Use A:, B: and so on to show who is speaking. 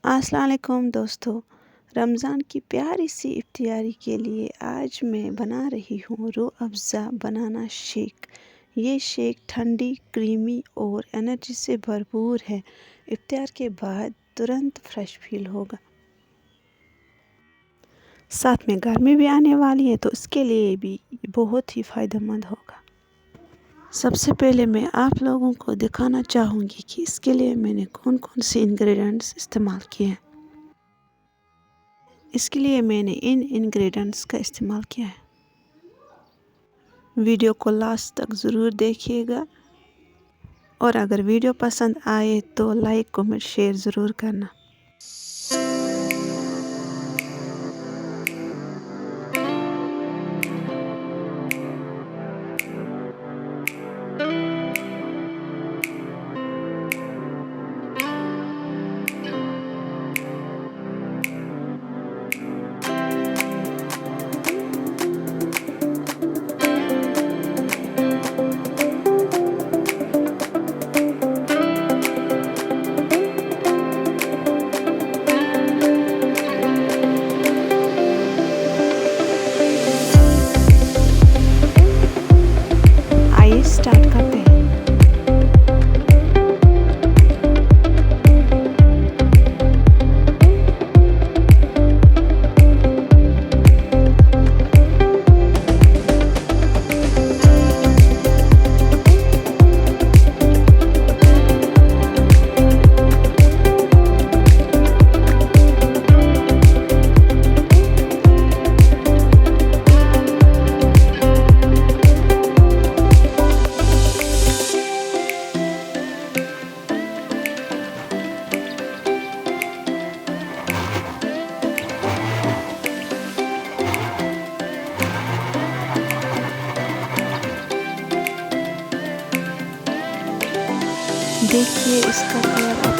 A: अस्सलाम वालेकुम दोस्तों। रमज़ान की प्यारी सी इफ्तियारी के लिए आज मैं बना रही हूँ रूह अफ़ज़ा बनाना शेक। ये शेक ठंडी, क्रीमी और एनर्जी से भरपूर है। इफ्तियार के बाद तुरंत फ्रेश फील होगा। साथ में गर्मी भी आने वाली है तो इसके लिए भी बहुत ही फ़ायदेमंद होगा। सबसे पहले मैं आप लोगों को दिखाना चाहूँगी कि इसके लिए मैंने कौन कौन से इंग्रेडिएंट्स इस्तेमाल किए हैं। इसके लिए मैंने इन इंग्रेडिएंट्स का इस्तेमाल किया है। वीडियो को लास्ट तक ज़रूर देखिएगा और अगर वीडियो पसंद आए तो लाइक कमेंट शेयर ज़रूर करना। आइए स्टार्ट करते हैं। देखिए इसका कलर